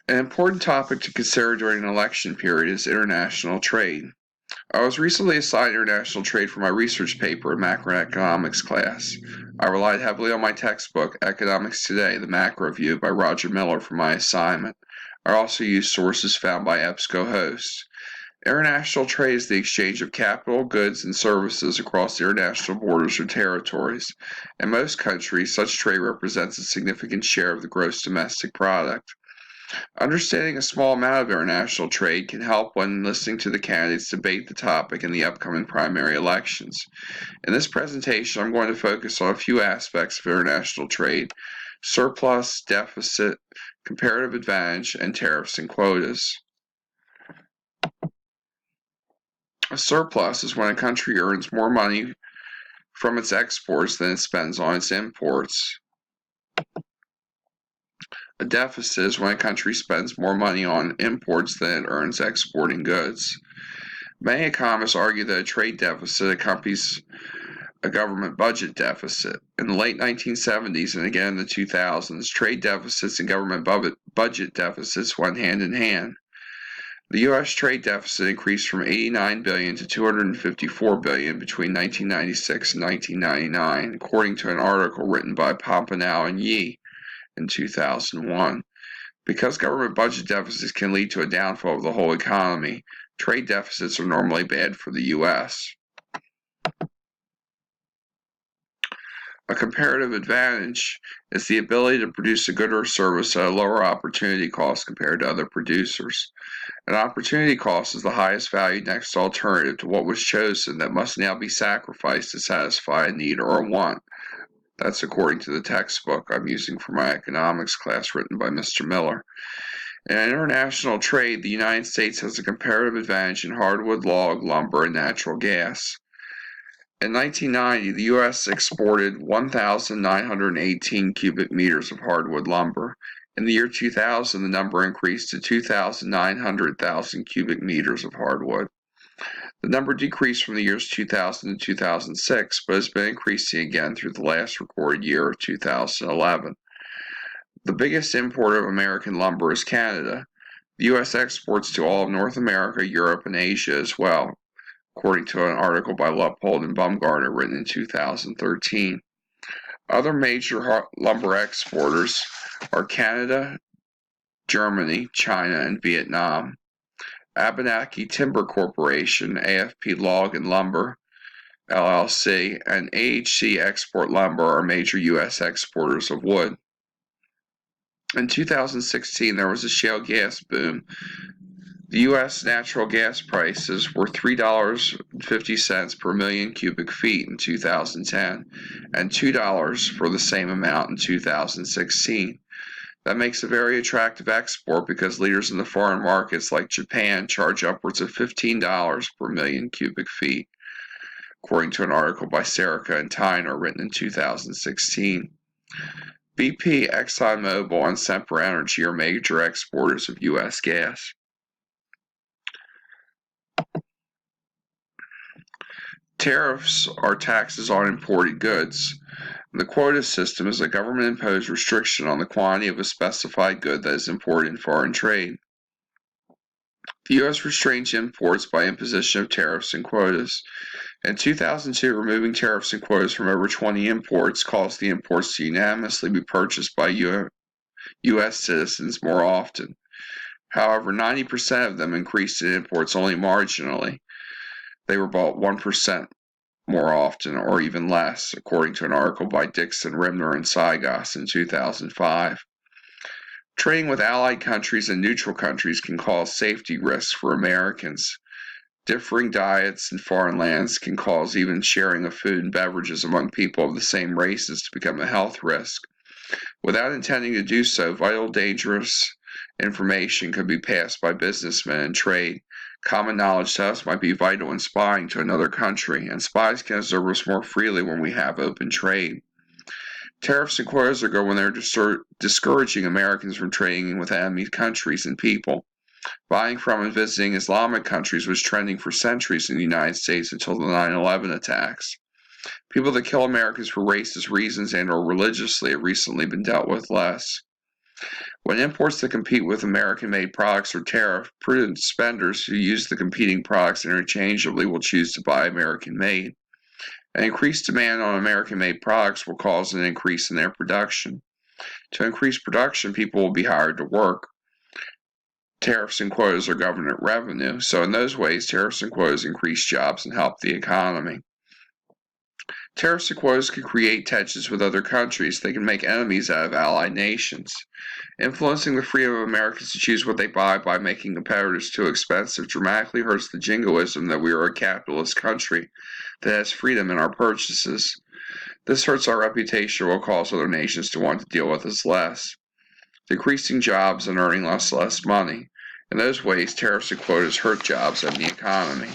An important topic to consider during an election period is international trade. I was recently assigned international trade for my research paper in macroeconomics class. I relied heavily on my textbook, Economics Today, the Macro View by Roger Miller, for my assignment. I also used sources found by EBSCOhost. International trade is the exchange of capital, goods, and services across international borders or territories. In most countries, such trade represents a significant share of the gross domestic product. Understanding a small amount of international trade can help when listening to the candidates debate the topic in the upcoming primary elections. In this presentation, I'm going to focus on a few aspects of international trade: surplus, deficit, comparative advantage, and tariffs and quotas. A surplus is when a country earns more money from its exports than it spends on its imports. A deficit is when a country spends more money on imports than it earns exporting goods. Many economists argue that a trade deficit accompanies a government budget deficit. In the late 1970s and again in the 2000s, trade deficits and government budget deficits went hand in hand. The U.S. trade deficit increased from $89 billion to $254 billion between 1996 and 1999, according to an article written by Pompanow and Yee in 2001. Because government budget deficits can lead to a downfall of the whole economy, trade deficits are normally bad for the U.S. A comparative advantage is the ability to produce a good or service at a lower opportunity cost compared to other producers. An opportunity cost is the highest valued next alternative to what was chosen that must now be sacrificed to satisfy a need or a want. That's according to the textbook I'm using for my economics class written by Mr. Miller. In international trade, the United States has a comparative advantage in hardwood, log, lumber, and natural gas. In 1990, the U.S. exported 1,918 cubic meters of hardwood lumber. In the year 2000, the number increased to 2,900,000 cubic meters of hardwood. The number decreased from the years 2000 to 2006, but has been increasing again through the last recorded year of 2011. The biggest importer of American lumber is Canada. The U.S. exports to all of North America, Europe, and Asia as well, according to an article by Leupold and Baumgartner written in 2013. Other major lumber exporters are Canada, Germany, China, and Vietnam. Abenaki Timber Corporation, AFP Log and Lumber, LLC, and AHC Export Lumber are major U.S. exporters of wood. In 2016, there was a shale gas boom. The U.S. natural gas prices were $3.50 per million cubic feet in 2010 and $2 for the same amount in 2016. That makes a very attractive export because leaders in the foreign markets like Japan charge upwards of $15 per million cubic feet, according to an article by Serica and Tyner written in 2016. BP, ExxonMobil, and Sempra Energy are major exporters of U.S. gas. Tariffs are taxes on imported goods. The quota system is a government-imposed restriction on the quantity of a specified good that is imported in foreign trade. The U.S. restrains imports by imposition of tariffs and quotas. In 2002, removing tariffs and quotas from over 20 imports caused the imports to unanimously be purchased by U.S. citizens more often. However, 90% of them increased in imports only marginally. They were bought 1% more often or even less, according to an article by Dixon, Rimner, and Sygos in 2005. Trading with allied countries and neutral countries can cause safety risks for Americans. Differing diets in foreign lands can cause even sharing of food and beverages among people of the same races to become a health risk. Without intending to do so, vital, dangerous information could be passed by businessmen in trade. Common knowledge to us might be vital in spying to another country, and spies can observe us more freely when we have open trade. Tariffs and quotas are good when they're discouraging Americans from trading with enemy countries and people. Buying from and visiting Islamic countries was trending for centuries in the United States until the 9/11 attacks. People that kill Americans for racist reasons and or religiously have recently been dealt with less. When imports that compete with American-made products are tariffed, prudent spenders who use the competing products interchangeably will choose to buy American-made. An increased demand on American-made products will cause an increase in their production. To increase production, people will be hired to work. Tariffs and quotas are government revenue, so in those ways, tariffs and quotas increase jobs and help the economy. Tariffs and quotas can create tensions with other countries. They can make enemies out of allied nations. Influencing the freedom of Americans to choose what they buy by making competitors too expensive dramatically hurts the jingoism that we are a capitalist country that has freedom in our purchases. This hurts our reputation and will cause other nations to want to deal with us less, decreasing jobs and earning less money. In those ways, tariffs and quotas hurt jobs and the economy.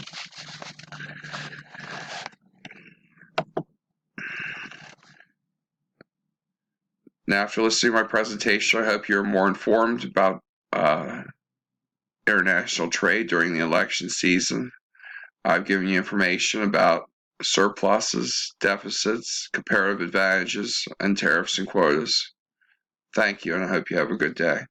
Now, after listening to my presentation, I hope you're more informed about international trade during the election season. I've given you information about surpluses, deficits, comparative advantages, and tariffs and quotas. Thank you, and I hope you have a good day.